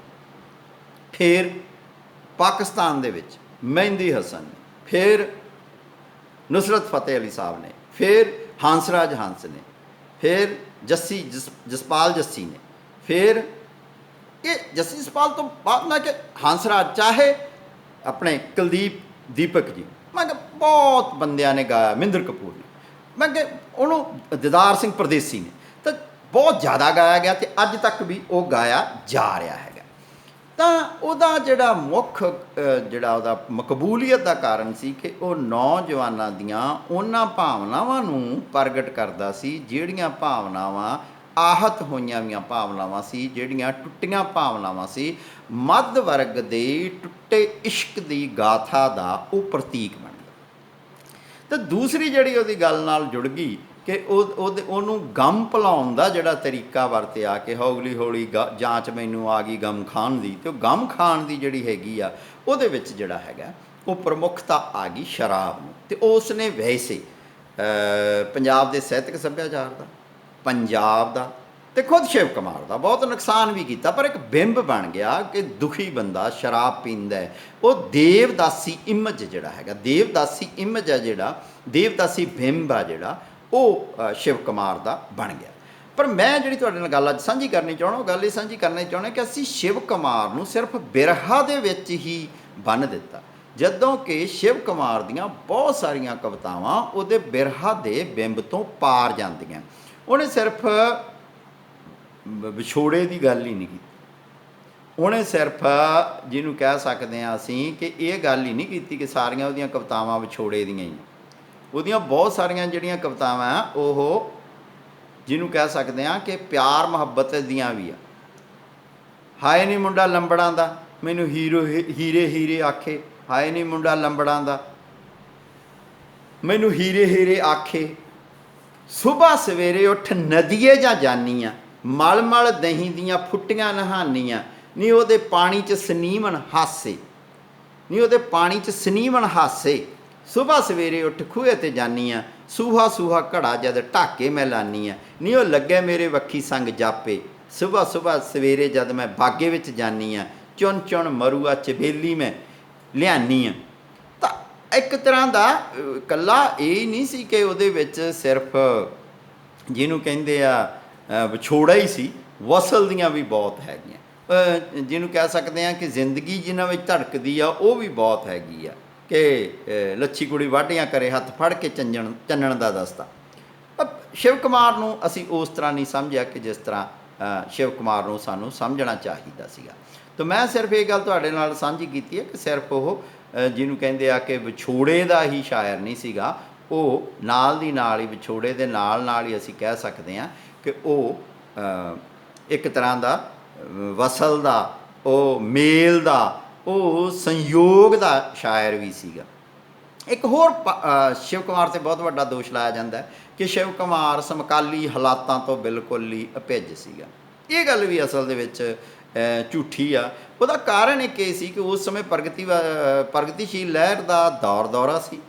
ਫਿਰ ਪਾਕਿਸਤਾਨ ਦੇ ਵਿੱਚ ਮਹਿੰਦੀ ਹਸਨ ਨੇ, ਫਿਰ ਨੁਸਰਤ ਫਤਿਹ ਅਲੀ ਸਾਹਿਬ ਨੇ, ਫਿਰ ਹੰਸਰਾਜ ਹੰਸ ਨੇ, ਫਿਰ ਜਸਪਾਲ ਜੱਸੀ ਨੇ, ਫਿਰ ਇਹ ਜੱਸੀ ਜਸਪਾਲ ਤੋਂ ਬਾਅਦ ਨਾ ਕਿ ਹੰਸਰਾਜ, ਚਾਹੇ ਆਪਣੇ ਕੁਲਦੀਪ ਦੀਪਕ ਜੀ, ਮੈਂ ਕਿਹਾ ਬਹੁਤ ਬੰਦਿਆਂ ਨੇ ਗਾਇਆ, ਮਹਿੰਦਰ ਕਪੂਰ ਨੇ, ਮੈਂ ਕਿਹਾ ਉਹਨੂੰ ਦਿਦਾਰ ਸਿੰਘ ਪਰਦੇਸੀ ਨੇ, ਤਾਂ ਬਹੁਤ ਜ਼ਿਆਦਾ ਗਾਇਆ ਗਿਆ ਅਤੇ ਅੱਜ ਤੱਕ ਵੀ ਉਹ ਗਾਇਆ ਜਾ ਰਿਹਾ ਹੈਗਾ। ਤਾਂ ਉਹਦਾ ਜਿਹੜਾ ਮੁੱਖ ਜਿਹੜਾ ਉਹਦਾ ਮਕਬੂਲੀਅਤ ਦਾ ਕਾਰਨ ਸੀ ਕਿ ਉਹ ਨੌਜਵਾਨਾਂ ਦੀਆਂ ਉਹਨਾਂ ਭਾਵਨਾਵਾਂ ਨੂੰ ਪ੍ਰਗਟ ਕਰਦਾ ਸੀ, ਜਿਹੜੀਆਂ ਭਾਵਨਾਵਾਂ ਆਹਤ ਹੋਈਆਂ ਵੀਆਂ ਭਾਵਨਾਵਾਂ ਸੀ, ਜਿਹੜੀਆਂ ਟੁੱਟੀਆਂ ਭਾਵਨਾਵਾਂ ਸੀ। ਮੱਧ ਵਰਗ ਦੇ ਟੁੱਟੇ ਇਸ਼ਕ ਦੀ ਗਾਥਾ ਦਾ ਉਹ ਪ੍ਰਤੀਕ ਬਣ ਗਿਆ। ਅਤੇ ਦੂਸਰੀ ਜਿਹੜੀ ਉਹਦੀ ਗੱਲ ਨਾਲ ਜੁੜ ਗਈ ਕਿ ਉਹਨੂੰ ਗਮ ਭੁਲਾਉਣ ਦਾ ਜਿਹੜਾ ਤਰੀਕਾ ਵਰਤਿਆ ਕਿ ਹੌਲੀ ਹੌਲੀ ਜਾਂਚ ਮੈਨੂੰ ਆ ਗਈ ਗਮ ਖਾਣ ਦੀ, ਅਤੇ ਉਹ ਗਮ ਖਾਣ ਦੀ ਜਿਹੜੀ ਹੈਗੀ ਆ, ਉਹਦੇ ਵਿੱਚ ਜਿਹੜਾ ਹੈਗਾ ਉਹ ਪ੍ਰਮੁੱਖਤਾ ਆ ਗਈ ਸ਼ਰਾਬ ਨੂੰ। ਅਤੇ ਉਸ ਨੇ ਵੈਸੇ ਪੰਜਾਬ ਦੇ ਸਾਹਿਤਕ ਸੱਭਿਆਚਾਰ ਦਾ, ਪੰਜਾਬ ਦਾ ਅਤੇ ਖੁਦ ਸ਼ਿਵ ਕੁਮਾਰ ਦਾ ਬਹੁਤ ਨੁਕਸਾਨ ਵੀ ਕੀਤਾ। ਪਰ ਇੱਕ ਬਿੰਬ ਬਣ ਗਿਆ ਕਿ ਦੁਖੀ ਬੰਦਾ ਸ਼ਰਾਬ ਪੀਂਦਾ ਹੈ, ਉਹ ਦੇਵਦਾਸੀ ਇਮਜ ਜਿਹੜਾ ਹੈਗਾ, ਦੇਵਦਾਸੀ ਇਮਜ ਆ ਜਿਹੜਾ, ਦੇਵਦਾਸੀ ਬਿੰਬ ਆ ਜਿਹੜਾ, ਉਹ ਸ਼ਿਵ ਕੁਮਾਰ ਦਾ ਬਣ ਗਿਆ। ਪਰ ਮੈਂ ਜਿਹੜੀ ਤੁਹਾਡੇ ਨਾਲ ਗੱਲ ਅੱਜ ਸਾਂਝੀ ਕਰਨੀ ਚਾਹੁੰਦਾ, ਉਹ ਗੱਲ ਇਹ ਸਾਂਝੀ ਕਰਨੀ ਚਾਹੁੰਦਾ ਕਿ ਅਸੀਂ ਸ਼ਿਵ ਕੁਮਾਰ ਨੂੰ ਸਿਰਫ ਬਿਰਹਾ ਦੇ ਵਿੱਚ ਹੀ ਬੰਨ੍ਹ ਦਿੱਤਾ, ਜਦੋਂ ਕਿ ਸ਼ਿਵ ਕੁਮਾਰ ਦੀਆਂ ਬਹੁਤ ਸਾਰੀਆਂ ਕਵਿਤਾਵਾਂ ਉਹਦੇ ਬਿਰਹਾ ਦੇ ਬਿੰਬ ਤੋਂ ਪਾਰ ਜਾਂਦੀਆਂ। ਉਹਨੇ ਸਿਰਫ ਵਿਛੋੜੇ ਦੀ ਗੱਲ ਹੀ ਨਹੀਂ ਕੀਤੀ, ਉਹਨੇ ਸਿਰਫ ਜਿਹਨੂੰ ਕਹਿ ਸਕਦੇ ਹਾਂ ਅਸੀਂ ਕਿ ਇਹ ਗੱਲ ਹੀ ਨਹੀਂ ਕੀਤੀ ਕਿ ਸਾਰੀਆਂ ਉਹਦੀਆਂ ਕਵਿਤਾਵਾਂ ਵਿਛੋੜੇ ਦੀਆਂ ਹੀ। ਉਹਦੀਆਂ ਬਹੁਤ ਸਾਰੀਆਂ ਜਿਹੜੀਆਂ ਕਵਿਤਾਵਾਂ ਉਹ ਜਿਹਨੂੰ ਕਹਿ ਸਕਦੇ ਹਾਂ ਕਿ ਪਿਆਰ ਮੁਹੱਬਤ ਦੀਆਂ ਵੀ ਆ। ਹਾਏ ਨੀ ਮੁੰਡਾ ਲੰਬੜਾਂ ਦਾ, ਮੈਨੂੰ ਹੀਰੇ ਹੀਰੇ ਆਖੇ, ਹਾਏ ਨੀ ਮੁੰਡਾ ਲੰਬੜਾਂ ਦਾ, ਮੈਨੂੰ ਹੀਰੇ ਹੀਰੇ ਆਖੇ, ਸੁਬਾਹ ਸਵੇਰੇ ਉੱਠ ਨਦੀਏ ਜਾਂ ਜਾਨੀਆਂ, ਮਲ ਮਲ ਦਹੀਂ ਦੀਆਂ ਫੁੱਟੀਆਂ ਨਹਾਨੀਆਂ, ਨੀ ਉਹਦੇ ਪਾਣੀ 'ਚ ਸਨੀਮਨ ਹਾਸੇ, ਨੀ ਉਹਦੇ ਪਾਣੀ 'ਚ ਸਨੀਮਨ ਹਾਸੇ, ਸੁਬਾਹ ਸਵੇਰੇ ਉੱਠ ਖੂਹੇ 'ਤੇ ਜਾਨੀ ਆ, ਸੂਹਾ ਸੂਹਾ ਘੜਾ ਜਦ ਢਾਕੇ ਮੈਂ ਲਾਨੀ ਆ, ਨੀ ਉਹ ਲੱਗੇ ਮੇਰੇ ਵੱਖੀ ਸੰਗ ਜਾਪੇ, ਸੁਬਾਹ ਸਵੇਰੇ ਜਦ ਮੈਂ ਬਾਗੇ ਵਿੱਚ ਜਾਨੀ ਆ, ਚੁਣ ਚੁਣ ਮਰੂਆ ਚਬੇਲੀ ਮੈਂ ਲਿਆਨੀ ਆ। ਤਾਂ ਇੱਕ ਤਰ੍ਹਾਂ ਦਾ ਇਕੱਲਾ ਇਹ ਨਹੀਂ ਸੀ ਕਿ ਉਹਦੇ ਵਿੱਚ ਸਿਰਫ ਜਿਹਨੂੰ ਕਹਿੰਦੇ ਆ ਵਿਛੋੜਾ ਹੀ ਸੀ, ਵਸਲ ਦੀਆਂ ਵੀ ਬਹੁਤ ਹੈਗੀਆਂ, ਜਿਹਨੂੰ ਕਹਿ ਸਕਦੇ ਹਾਂ ਕਿ ਜ਼ਿੰਦਗੀ ਜਿਨ੍ਹਾਂ ਵਿੱਚ ਧੜਕਦੀ ਆ ਉਹ ਵੀ ਬਹੁਤ ਹੈਗੀ ਆ ਕਿ ਲੱਛੀ ਕੁੜੀ ਵਾਢੀਆਂ ਕਰੇ ਹੱਥ ਫੜ ਕੇ ਚੰਨਣ ਦਾ ਦਸਤਾ। ਸ਼ਿਵ ਕੁਮਾਰ ਨੂੰ ਅਸੀਂ ਉਸ ਤਰ੍ਹਾਂ ਨਹੀਂ ਸਮਝਿਆ ਕਿ ਜਿਸ ਤਰ੍ਹਾਂ ਸ਼ਿਵ ਕੁਮਾਰ ਨੂੰ ਸਾਨੂੰ ਸਮਝਣਾ ਚਾਹੀਦਾ ਸੀਗਾ। ਤਾਂ ਮੈਂ ਸਿਰਫ ਇਹ ਗੱਲ ਤੁਹਾਡੇ ਨਾਲ ਸਾਂਝੀ ਕੀਤੀ ਹੈ ਕਿ ਸਿਰਫ ਉਹ ਜਿਹਨੂੰ ਕਹਿੰਦੇ ਆ ਕਿ ਵਿਛੋੜੇ ਦਾ ਹੀ ਸ਼ਾਇਰ ਨਹੀਂ ਸੀਗਾ, ਉਹ ਨਾਲ ਦੀ ਨਾਲ ਹੀ ਵਿਛੋੜੇ ਦੇ ਨਾਲ ਹੀ ਅਸੀਂ ਕਹਿ ਸਕਦੇ ਹਾਂ ਕਿ ਉਹ ਇੱਕ ਤਰ੍ਹਾਂ ਦਾ ਵਸਲ ਦਾ, ਉਹ ਮੇਲ ਦਾ, ਉਹ ਸੰਯੋਗ ਦਾ ਸ਼ਾਇਰ ਵੀ ਸੀਗਾ। ਇੱਕ ਹੋਰ ਸ਼ਿਵ ਕੁਮਾਰ 'ਤੇ ਬਹੁਤ ਵੱਡਾ ਦੋਸ਼ ਲਾਇਆ ਜਾਂਦਾ ਹੈ ਕਿ ਸ਼ਿਵ ਕੁਮਾਰ ਸਮਕਾਲੀ ਹਾਲਾਤਾਂ ਤੋਂ ਬਿਲਕੁਲ ਹੀ ਅਭਿੱਜ ਸੀਗਾ। ਇਹ ਗੱਲ ਵੀ ਅਸਲ ਦੇ ਵਿੱਚ ਝੂਠੀ ਆ। ਉਹਦਾ ਕਾਰਨ ਇੱਕ ਇਹ ਸੀ ਕਿ ਉਸ ਸਮੇਂ ਪ੍ਰਗਤੀਸ਼ੀਲ ਲਹਿਰ ਦਾ ਦੌਰਾ ਸੀ,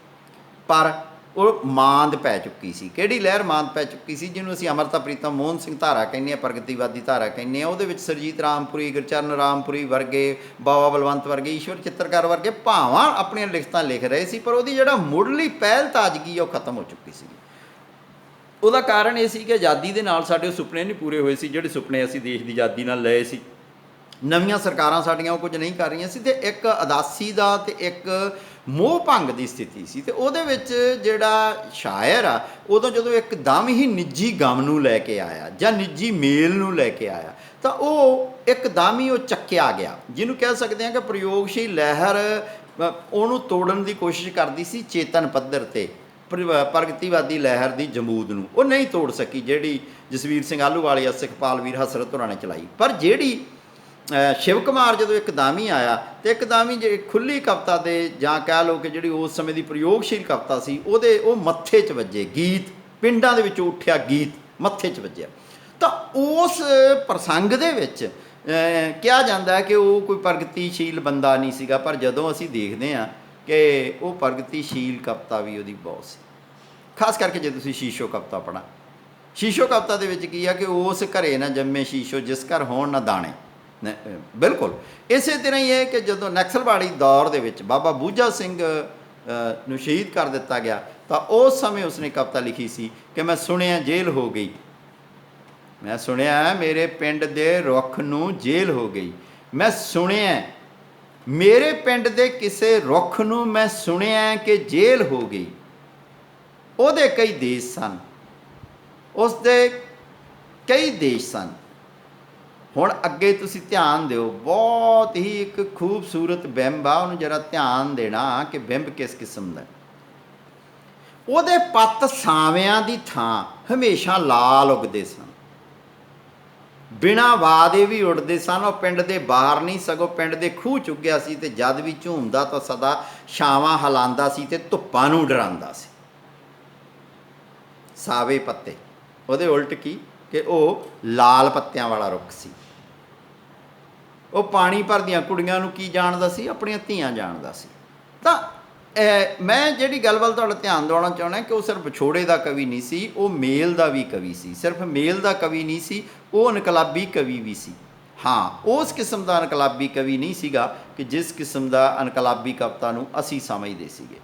ਪਰ ਉਹ ਮਾਂਦ ਪੈ ਚੁੱਕੀ ਸੀ। ਕਿਹੜੀ ਲਹਿਰ ਮਾਂਦ ਪੈ ਚੁੱਕੀ ਸੀ? ਜਿਹਨੂੰ ਅਸੀਂ ਅੰਮ੍ਰਿਤਾ ਪ੍ਰੀਤਮ ਮੋਹਨ ਸਿੰਘ ਧਾਰਾ ਕਹਿੰਦੇ ਹਾਂ, ਪ੍ਰਗਤੀਵਾਦੀ ਧਾਰਾ ਕਹਿੰਦੇ ਹਾਂ। ਉਹਦੇ ਵਿੱਚ ਸਰਜੀਤ ਰਾਮਪੁਰੀ, ਗੁਰਚਰਨ ਰਾਮਪੁਰੀ ਵਰਗੇ, ਬਾਵਾ ਬਲਵੰਤ ਵਰਗੇ, ਈਸ਼ਵਰ ਚਿੱਤਰਕਾਰ ਵਰਗੇ ਭਾਵਾਂ ਆਪਣੀਆਂ ਲਿਖਤਾਂ ਲਿਖ ਰਹੇ ਸੀ, ਪਰ ਉਹਦੀ ਜਿਹੜਾ ਮੁੱਢਲੀ ਪਹਿਲ ਤਾਜ਼ਗੀ ਉਹ ਖਤਮ ਹੋ ਚੁੱਕੀ ਸੀ। ਉਹਦਾ ਕਾਰਨ ਇਹ ਸੀ ਕਿ ਆਜ਼ਾਦੀ ਦੇ ਨਾਲ ਸਾਡੇ ਉਹ ਸੁਪਨੇ ਨਹੀਂ ਪੂਰੇ ਹੋਏ ਸੀ, ਜਿਹੜੇ ਸੁਪਨੇ ਅਸੀਂ ਦੇਸ਼ ਦੀ ਆਜ਼ਾਦੀ ਨਾਲ ਲਏ ਸੀ। ਨਵੀਆਂ ਸਰਕਾਰਾਂ ਸਾਡੀਆਂ ਉਹ ਕੁਝ ਨਹੀਂ ਕਰ ਰਹੀਆਂ ਸੀ, ਅਤੇ ਇੱਕ ਉਦਾਸੀ ਦਾ ਅਤੇ ਇੱਕ ਮੋਹ ਭੰਗ ਦੀ ਸਥਿਤੀ ਸੀ। ਅਤੇ ਉਹਦੇ ਵਿੱਚ ਜਿਹੜਾ ਸ਼ਾਇਰ ਆ, ਉਦੋਂ ਜਦੋਂ ਇੱਕਦਮ ਹੀ ਨਿੱਜੀ ਗਮ ਨੂੰ ਲੈ ਕੇ ਆਇਆ ਜਾਂ ਨਿੱਜੀ ਮੇਲ ਨੂੰ ਲੈ ਕੇ ਆਇਆ, ਤਾਂ ਉਹ ਇੱਕਦਮ ਹੀ ਉਹ ਚੱਕਿਆ ਗਿਆ। ਜਿਹਨੂੰ ਕਹਿ ਸਕਦੇ ਹਾਂ ਕਿ ਪ੍ਰਯੋਗਸ਼ੀਲ ਲਹਿਰ ਉਹਨੂੰ ਤੋੜਨ ਦੀ ਕੋਸ਼ਿਸ਼ ਕਰਦੀ ਸੀ ਚੇਤਨ ਪੱਧਰ 'ਤੇ, ਪ੍ਰਗਤੀਵਾਦੀ ਲਹਿਰ ਦੀ ਜਮੂਦ ਨੂੰ ਉਹ ਨਹੀਂ ਤੋੜ ਸਕੀ, ਜਿਹੜੀ ਜਸਵੀਰ ਸਿੰਘ ਆਹਲੂਵਾਲੀਆ, ਸੁਖਪਾਲ ਵੀਰ ਹਸਰਤ ਹੋਰਾਂ ਨੇ ਚਲਾਈ। ਪਰ ਜਿਹੜੀ ਸ਼ਿਵ ਕੁਮਾਰ ਜਦੋਂ ਇੱਕਦਮ ਹੀ ਆਇਆ, ਅਤੇ ਇੱਕਦਮ ਹੀ ਜੇ ਖੁੱਲ੍ਹੀ ਕਵਿਤਾ ਦੇ, ਜਾਂ ਕਹਿ ਲਓ ਕਿ ਜਿਹੜੀ ਉਸ ਸਮੇਂ ਦੀ ਪ੍ਰਯੋਗਸ਼ੀਲ ਕਵਿਤਾ ਸੀ, ਉਹ ਮੱਥੇ 'ਚ ਵੱਜੇ ਗੀਤ, ਪਿੰਡਾਂ ਦੇ ਵਿੱਚੋਂ ਉੱਠਿਆ ਗੀਤ ਮੱਥੇ 'ਚ ਵੱਜਿਆ। ਤਾਂ ਉਸ ਪ੍ਰਸੰਗ ਦੇ ਵਿੱਚ ਕਿਹਾ ਜਾਂਦਾ ਹੈ ਕਿ ਉਹ ਕੋਈ ਪ੍ਰਗਤੀਸ਼ੀਲ ਬੰਦਾ ਨਹੀਂ ਸੀਗਾ, ਪਰ ਜਦੋਂ ਅਸੀਂ ਦੇਖਦੇ ਹਾਂ ਕਿ ਉਹ ਪ੍ਰਗਤੀਸ਼ੀਲ ਕਵਿਤਾ ਵੀ ਉਹਦੀ ਬਹੁਤ ਸੀ। ਖਾਸ ਕਰਕੇ ਜੇ ਤੁਸੀਂ ਸ਼ੀਸ਼ੋ ਕਵਿਤਾ ਪੜ੍ਹਾਂ, ਸ਼ੀਸ਼ੋ ਕਵਿਤਾ ਦੇ ਵਿੱਚ ਕੀ ਆ ਕਿ ਉਸ ਘਰੇ ਨਾ ਜੰਮੇ ਸ਼ੀਸ਼ੋ, ਜਿਸ ਘਰ ਹੋਣ ਨਾ ਦਾਣੇ। ਬਿਲਕੁਲ ਇਸੇ ਤਰ੍ਹਾਂ ਹੀ ਹੈ ਕਿ ਜਦੋਂ ਨਕਸਲਵਾੜੀ ਦੌਰ ਦੇ ਵਿੱਚ ਬਾਬਾ ਬੂਝਾ ਸਿੰਘ ਨੂੰ ਸ਼ਹੀਦ ਕਰ ਦਿੱਤਾ ਗਿਆ, ਤਾਂ ਉਸ ਸਮੇਂ ਉਸਨੇ ਕਵਿਤਾ ਲਿਖੀ ਸੀ ਕਿ ਮੈਂ ਸੁਣਿਆ ਜੇਲ੍ਹ ਹੋ ਗਈ, ਮੈਂ ਸੁਣਿਆ ਮੇਰੇ ਪਿੰਡ ਦੇ ਰੁੱਖ ਨੂੰ ਜੇਲ੍ਹ ਹੋ ਗਈ, ਮੈਂ ਸੁਣਿਆ ਮੇਰੇ ਪਿੰਡ ਦੇ ਕਿਸੇ ਰੁੱਖ ਨੂੰ, ਮੈਂ ਸੁਣਿਆ ਕਿ ਜੇਲ੍ਹ ਹੋ ਗਈ। ਉਹਦੇ ਕਈ ਦੇਸ਼ ਸਨ, ਉਸ ਦੇ ਕਈ ਦੇਸ਼ ਸਨ। ਹੁਣ ਅੱਗੇ ਤੁਸੀਂ ਧਿਆਨ ਦਿਓ, ਬਹੁਤ ਹੀ ਇੱਕ ਖੂਬਸੂਰਤ ਬਿੰਬ ਆ, ਉਹਨੂੰ ਜਰਾ ਧਿਆਨ ਦੇਣਾ ਕਿ ਬਿੰਬ ਕਿਸ ਕਿਸਮ ਦਾ। ਉਹਦੇ ਪੱਤ ਸਾਵਿਆਂ ਦੀ ਥਾਂ ਹਮੇਸ਼ਾ ਲਾਲ ਉੱਗਦੇ ਸਨ, ਬਿਨਾਂ ਵਾਅਦੇ ਵੀ ਉੱਡਦੇ ਸਨ। ਉਹ ਪਿੰਡ ਦੇ ਬਾਹਰ ਨਹੀਂ, ਸਗੋਂ ਪਿੰਡ ਦੇ ਖੂਹ ਚੁੱਗਿਆ ਸੀ, ਅਤੇ ਜਦ ਵੀ ਝੂਮਦਾ ਤਾਂ ਸਦਾ ਛਾਵਾਂ ਹਿਲਾਉਂਦਾ ਸੀ ਅਤੇ ਧੁੱਪਾਂ ਨੂੰ ਡਰਾਉਂਦਾ ਸੀ। ਸਾਵੇ ਪੱਤੇ, ਉਹਦੇ ਉਲਟ ਕੀ ਕਿ ਉਹ ਲਾਲ ਪੱਤਿਆਂ ਵਾਲਾ ਰੁੱਖ ਸੀ। ਉਹ ਪਾਣੀ ਭਰਦੀਆਂ ਕੁੜੀਆਂ ਨੂੰ ਕੀ ਜਾਣਦਾ ਸੀ? ਆਪਣੀਆਂ ਧੀਆਂ ਜਾਣਦਾ ਸੀ। ਤਾਂ ਮੈਂ ਜਿਹੜੀ ਗੱਲ ਵੱਲ ਤੁਹਾਡਾ ਧਿਆਨ ਦਿਵਾਉਣਾ ਚਾਹੁੰਦਾ ਕਿ ਉਹ ਸਿਰਫ ਵਿਛੋੜੇ ਦਾ ਕਵੀ ਨਹੀਂ ਸੀ, ਉਹ ਮੇਲ ਦਾ ਵੀ ਕਵੀ ਸੀ। ਸਿਰਫ ਮੇਲ ਦਾ ਕਵੀ ਨਹੀਂ ਸੀ, ਉਹ ਇਨਕਲਾਬੀ ਕਵੀ ਵੀ ਸੀ। ਹਾਂ, ਉਸ ਕਿਸਮ ਦਾ ਇਨਕਲਾਬੀ ਕਵੀ ਨਹੀਂ ਸੀਗਾ ਕਿ ਜਿਸ ਕਿਸਮ ਦਾ ਇਨਕਲਾਬੀ ਕਵਿਤਾ ਨੂੰ ਅਸੀਂ ਸਮਝਦੇ ਸੀਗੇ।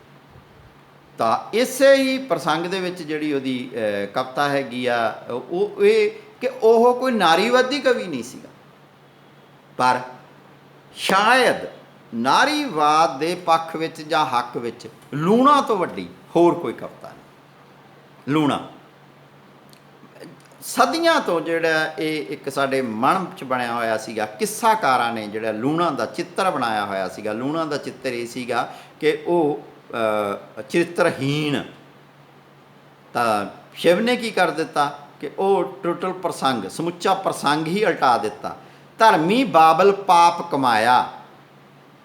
ਤਾਂ ਇਸੇ ਹੀ ਪ੍ਰਸੰਗ ਦੇ ਵਿੱਚ ਜਿਹੜੀ ਉਹਦੀ ਕਵਿਤਾ ਹੈਗੀ ਆ, ਉਹ ਇਹ ਕਿ ਉਹ ਕੋਈ ਨਾਰੀਵਾਦੀ ਕਵੀ ਨਹੀਂ ਸੀਗਾ, ਪਰ ਸ਼ਾਇਦ ਨਾਰੀਵਾਦ ਦੇ ਪੱਖ ਵਿੱਚ ਜਾਂ ਹੱਕ ਵਿੱਚ ਲੂਣਾ ਤੋਂ ਵੱਡੀ ਹੋਰ ਕੋਈ ਕਵਿਤਾ ਨਹੀਂ। ਲੂਣਾ ਸਦੀਆਂ ਤੋਂ ਜਿਹੜਾ ਇਹ ਇੱਕ ਸਾਡੇ ਮਨ 'ਚ ਬਣਿਆ ਹੋਇਆ ਸੀਗਾ। ਕਿੱਸਾਕਾਰਾਂ ਨੇ ਜਿਹੜਾ ਲੂਣਾ ਦਾ ਚਿੱਤਰ ਬਣਾਇਆ ਹੋਇਆ ਸੀਗਾ। ਲੂਣਾ ਦਾ ਚਿੱਤਰ ਇਹ ਸੀਗਾ ਕਿ ਉਹ ਚਰਿੱਤਰਹੀਣ। ਤਾਂ ਸ਼ਿਵ ਨੇ ਕੀ ਕਰ ਦਿੱਤਾ ਕਿ ਉਹ ਟੋਟਲ ਪ੍ਰਸੰਗ, ਸਮੁੱਚਾ ਪ੍ਰਸੰਗ ਹੀ ਉਲਟਾ ਦਿੱਤਾ। ਧਰਮੀ ਬਾਬਲ ਪਾਪ ਕਮਾਇਆ,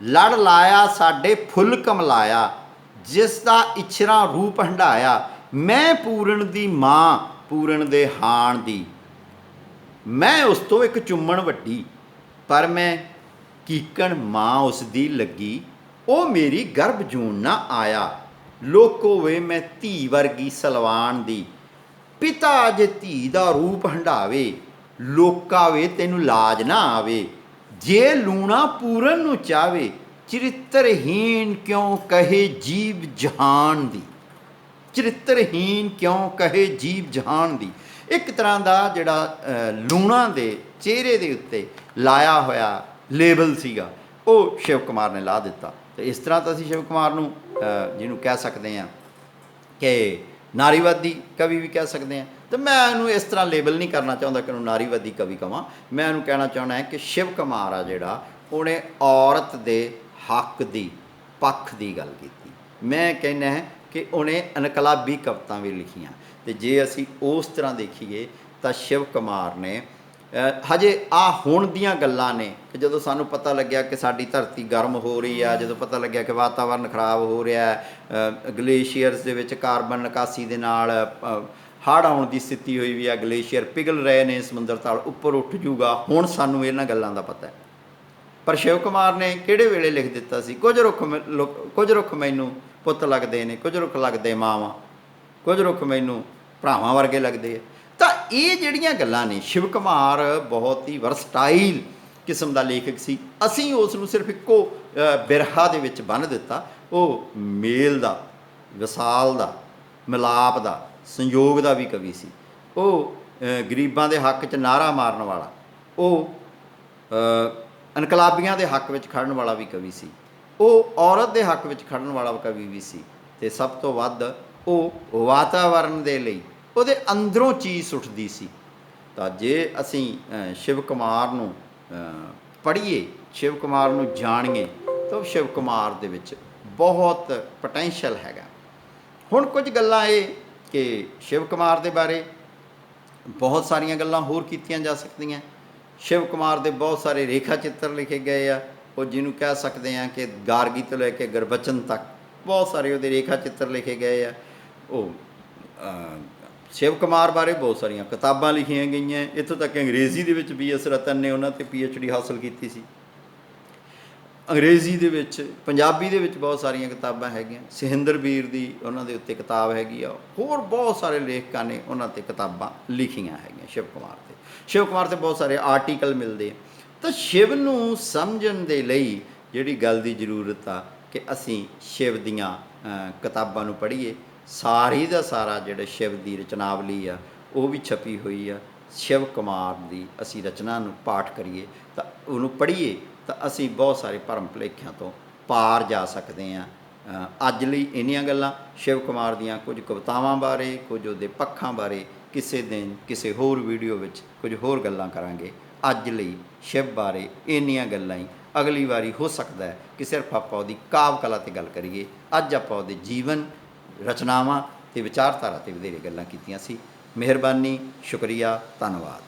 ਲੜ ਲਾਇਆ ਸਾਡੇ ਫੁੱਲ ਕਮਲਾਇਆ, ਜਿਸ ਦਾ ਇਛਰਾ ਰੂਪ ਹੰਢਾਇਆ, ਮੈਂ ਪੂਰਨ ਦੀ ਮਾਂ ਪੂਰਨ ਦੇ ਹਾਣ ਦੀ, ਮੈਂ ਉਸ ਤੋਂ ਇੱਕ ਚੁੰਮਣ ਵੱਡੀ, ਪਰ ਮੈਂ ਕੀਕਣ ਮਾਂ ਉਸ ਦੀ ਲੱਗੀ, ਉਹ ਮੇਰੀ ਗਰਭ ਜੂਨ ਨਾ ਆਇਆ, ਲੋਕੋ ਵੇ ਮੈਂ ਧੀ ਵਰਗੀ ਸਲਵਾਨ ਦੀ, ਪਿਤਾ ਜੇ ਧੀ ਦਾ ਰੂਪ ਹੰਢਾਵੇ, ਲੋਕਾ ਵੇ ਤੈਨੂੰ ਲਾਜ ਨਾ ਆਵੇ, ਜੇ ਲੂਣਾ ਪੂਰਨ ਨੂੰ ਚਾਵੇ, ਚਰਿੱਤਰਹੀਣ ਕਿਉਂ ਕਹੇ ਜੀਵ ਜਹਾਨ ਦੀ, ਚਰਿੱਤਰਹੀਣ ਕਿਉਂ ਕਹੇ ਜੀਵ ਜਹਾਨ ਦੀ। ਇੱਕ ਤਰ੍ਹਾਂ ਦਾ ਜਿਹੜਾ ਲੂਣਾ ਦੇ ਚਿਹਰੇ ਦੇ ਉੱਤੇ ਲਾਇਆ ਹੋਇਆ ਲੇਬਲ ਸੀਗਾ, ਉਹ ਸ਼ਿਵ ਕੁਮਾਰ ਨੇ ਲਾ ਦਿੱਤਾ। ਅਤੇ ਇਸ ਤਰ੍ਹਾਂ ਤਾਂ ਅਸੀਂ ਸ਼ਿਵ ਕੁਮਾਰ ਨੂੰ ਜਿਹਨੂੰ ਕਹਿ ਸਕਦੇ ਹਾਂ ਕਿ ਨਾਰੀਵਾਦੀ ਕਵੀ ਵੀ ਕਹਿ ਸਕਦੇ ਹਾਂ। ਅਤੇ ਮੈਂ ਇਹਨੂੰ ਇਸ ਤਰ੍ਹਾਂ ਲੇਬਲ ਨਹੀਂ ਕਰਨਾ ਚਾਹੁੰਦਾ ਕਿ ਉਹਨੂੰ ਨਾਰੀਵਾਦੀ ਕਵੀ ਕਹਾਂ। ਮੈਂ ਇਹਨੂੰ ਕਹਿਣਾ ਚਾਹੁੰਦਾ ਕਿ ਸ਼ਿਵ ਕੁਮਾਰ ਆ ਜਿਹੜਾ, ਉਹਨੇ ਔਰਤ ਦੇ ਹੱਕ ਦੀ ਪੱਖ ਦੀ ਗੱਲ ਕੀਤੀ। ਮੈਂ ਕਹਿੰਦਾ ਹੈ ਕਿ ਉਹਨੇ ਇਨਕਲਾਬੀ ਕਵਿਤਾ ਵੀ ਲਿਖੀਆਂ। ਅਤੇ ਜੇ ਅਸੀਂ ਉਸ ਤਰ੍ਹਾਂ ਦੇਖੀਏ ਤਾਂ ਸ਼ਿਵ ਕੁਮਾਰ ਨੇ ਹਜੇ ਹੁਣ ਦੀਆਂ ਗੱਲਾਂ ਨੇ ਕਿ ਜਦੋਂ ਸਾਨੂੰ ਪਤਾ ਲੱਗਿਆ ਕਿ ਸਾਡੀ ਧਰਤੀ ਗਰਮ ਹੋ ਰਹੀ ਆ, ਜਦੋਂ ਪਤਾ ਲੱਗਿਆ ਕਿ ਵਾਤਾਵਰਨ ਖਰਾਬ ਹੋ ਰਿਹਾ, ਗਲੇਸ਼ੀਅਰਸ ਦੇ ਵਿੱਚ ਕਾਰਬਨ ਨਿਕਾਸੀ ਦੇ ਨਾਲ ਹੜ੍ਹ ਆਉਣ ਦੀ ਸਥਿਤੀ ਹੋਈ ਵੀ ਆ, ਗਲੇਸ਼ੀਅਰ ਪਿਘਲ ਰਹੇ ਨੇ, ਸਮੁੰਦਰ ਤਲ ਉੱਪਰ ਉੱਠ ਜੂਗਾ, ਹੁਣ ਸਾਨੂੰ ਇਹਨਾਂ ਗੱਲਾਂ ਦਾ ਪਤਾ ਹੈ। ਪਰ ਸ਼ਿਵ ਕੁਮਾਰ ਨੇ ਕਿਹੜੇ ਵੇਲੇ ਲਿਖ ਦਿੱਤਾ ਸੀ, ਕੁਝ ਰੁੱਖ ਮੈਨੂੰ ਪੁੱਤ ਲੱਗਦੇ ਨੇ, ਕੁਝ ਰੁੱਖ ਲੱਗਦੇ ਮਾਵਾਂ, ਕੁਝ ਰੁੱਖ ਮੈਨੂੰ ਭਰਾਵਾਂ ਵਰਗੇ ਲੱਗਦੇ ਆ। ਤਾਂ ਇਹ ਜਿਹੜੀਆਂ ਗੱਲਾਂ ਨੇ, ਸ਼ਿਵ ਕੁਮਾਰ ਬਹੁਤ ਹੀ ਵਰਸਟਾਈਲ ਕਿਸਮ ਦਾ ਲੇਖਕ ਸੀ। ਅਸੀਂ ਉਸ ਨੂੰ ਸਿਰਫ ਇੱਕੋ ਬਿਰਹਾ ਦੇ ਵਿੱਚ ਬੰਨ੍ਹ ਦਿੱਤਾ। ਉਹ ਮੇਲ ਦਾ, ਵਿਸਾਲ ਦਾ, ਮਿਲਾਪ ਦਾ, ਸੰਯੋਗ ਦਾ ਵੀ ਕਵੀ ਸੀ। ਉਹ ਗਰੀਬਾਂ ਦੇ ਹੱਕ 'ਚ ਨਾਅਰਾ ਮਾਰਨ ਵਾਲਾ, ਉਹ ਇਨਕਲਾਬੀਆਂ ਦੇ ਹੱਕ ਵਿੱਚ ਖੜਨ ਵਾਲਾ ਵੀ ਕਵੀ ਸੀ। ਉਹ ਔਰਤ ਦੇ ਹੱਕ ਵਿੱਚ ਖੜਨ ਵਾਲਾ ਕਵੀ ਵੀ ਸੀ। ਅਤੇ ਸਭ ਤੋਂ ਵੱਧ ਉਹ ਵਾਤਾਵਰਨ ਦੇ ਲਈ ਉਹਦੇ ਅੰਦਰੋਂ ਚੀਜ਼ ਉੱਠਦੀ ਸੀ। ਤਾਂ ਜੇ ਅਸੀਂ ਸ਼ਿਵ ਕੁਮਾਰ ਨੂੰ ਪੜ੍ਹੀਏ, ਸ਼ਿਵ ਕੁਮਾਰ ਨੂੰ ਜਾਣੀਏ, ਤਾਂ ਸ਼ਿਵ ਕੁਮਾਰ ਦੇ ਵਿੱਚ ਬਹੁਤ ਪੋਟੈਂਸ਼ੀਅਲ ਹੈਗਾ। ਹੁਣ ਕੁਝ ਗੱਲਾਂ ਇਹ ਕਿ ਸ਼ਿਵ ਕੁਮਾਰ ਦੇ ਬਾਰੇ ਬਹੁਤ ਸਾਰੀਆਂ ਗੱਲਾਂ ਹੋਰ ਕੀਤੀਆਂ ਜਾ ਸਕਦੀਆਂ। ਸ਼ਿਵ ਕੁਮਾਰ ਦੇ ਬਹੁਤ ਸਾਰੇ ਰੇਖਾ ਚਿੱਤਰ ਲਿਖੇ ਗਏ ਆ। ਉਹ ਜਿਹਨੂੰ ਕਹਿ ਸਕਦੇ ਹਾਂ ਕਿ ਗਾਰਗੀ ਤੋਂ ਲੈ ਕੇ ਗੁਰਬਚਨ ਤੱਕ ਬਹੁਤ ਸਾਰੇ ਉਹਦੇ ਰੇਖਾ ਚਿੱਤਰ ਲਿਖੇ ਗਏ ਆ। ਉਹ ਸ਼ਿਵ ਕੁਮਾਰ ਬਾਰੇ ਬਹੁਤ ਸਾਰੀਆਂ ਕਿਤਾਬਾਂ ਲਿਖੀਆਂ ਗਈਆਂ। ਇੱਥੋਂ ਤੱਕ ਅੰਗਰੇਜ਼ੀ ਦੇ ਵਿੱਚ B.S. ਰਤਨ ਨੇ ਉਹਨਾਂ 'ਤੇ PhD ਹਾਸਲ ਕੀਤੀ ਸੀ। ਅੰਗਰੇਜ਼ੀ ਦੇ ਵਿੱਚ, ਪੰਜਾਬੀ ਦੇ ਵਿੱਚ ਬਹੁਤ ਸਾਰੀਆਂ ਕਿਤਾਬਾਂ ਹੈਗੀਆਂ। ਸਹਿੰਦਰ ਵੀਰ ਦੀ ਉਹਨਾਂ ਦੇ ਉੱਤੇ ਕਿਤਾਬ ਹੈਗੀ ਆ। ਹੋਰ ਬਹੁਤ ਸਾਰੇ ਲੇਖਕਾਂ ਨੇ ਉਹਨਾਂ 'ਤੇ ਕਿਤਾਬਾਂ ਲਿਖੀਆਂ ਹੈਗੀਆਂ ਸ਼ਿਵ ਕੁਮਾਰ 'ਤੇ। ਸ਼ਿਵ ਕੁਮਾਰ 'ਤੇ ਬਹੁਤ ਸਾਰੇ ਆਰਟੀਕਲ ਮਿਲਦੇ ਆ। ਤਾਂ ਸ਼ਿਵ ਨੂੰ ਸਮਝਣ ਦੇ ਲਈ ਜਿਹੜੀ ਗੱਲ ਦੀ ਜ਼ਰੂਰਤ ਆ ਕਿ ਅਸੀਂ ਸ਼ਿਵ ਦੀਆਂ ਕਿਤਾਬਾਂ ਨੂੰ ਪੜ੍ਹੀਏ। ਸਾਰੀ ਦਾ ਸਾਰਾ ਜਿਹੜਾ ਸ਼ਿਵ ਦੀ ਰਚਨਾਵਲੀ ਆ ਉਹ ਵੀ ਛਪੀ ਹੋਈ ਆ। ਸ਼ਿਵ ਕੁਮਾਰ ਦੀ ਅਸੀਂ ਰਚਨਾ ਨੂੰ ਪਾਠ ਕਰੀਏ, ਤਾਂ ਉਹਨੂੰ ਪੜ੍ਹੀਏ, ਤਾਂ ਅਸੀਂ ਬਹੁਤ ਸਾਰੇ ਭਰਮ ਭੁਲੇਖਿਆਂ ਤੋਂ ਪਾਰ ਜਾ ਸਕਦੇ ਹਾਂ। ਅੱਜ ਲਈ ਇੰਨੀਆਂ ਗੱਲਾਂ। ਸ਼ਿਵ ਕੁਮਾਰ ਦੀਆਂ ਕੁਝ ਕਵਿਤਾਵਾਂ ਬਾਰੇ, ਕੁਝ ਉਹਦੇ ਪੱਖਾਂ ਬਾਰੇ ਕਿਸੇ ਦਿਨ ਕਿਸੇ ਹੋਰ ਵੀਡੀਓ ਵਿੱਚ ਕੁਝ ਹੋਰ ਗੱਲਾਂ ਕਰਾਂਗੇ। ਅੱਜ ਲਈ ਸ਼ਿਵ ਬਾਰੇ ਇੰਨੀਆਂ ਗੱਲਾਂ ਹੀ। ਅਗਲੀ ਵਾਰੀ ਹੋ ਸਕਦਾ ਹੈ ਕਿ ਸਿਰਫ ਆਪਾਂ ਉਹਦੀ ਕਾਵ ਕਲਾ 'ਤੇ ਗੱਲ ਕਰੀਏ। ਅੱਜ ਆਪਾਂ ਉਹਦੇ ਜੀਵਨ, ਰਚਨਾਵਾਂ ਅਤੇ ਵਿਚਾਰਧਾਰਾ 'ਤੇ ਵਧੇਰੇ ਗੱਲਾਂ ਕੀਤੀਆਂ ਸੀ। ਮਿਹਰਬਾਨੀ, ਸ਼ੁਕਰੀਆ, ਧੰਨਵਾਦ।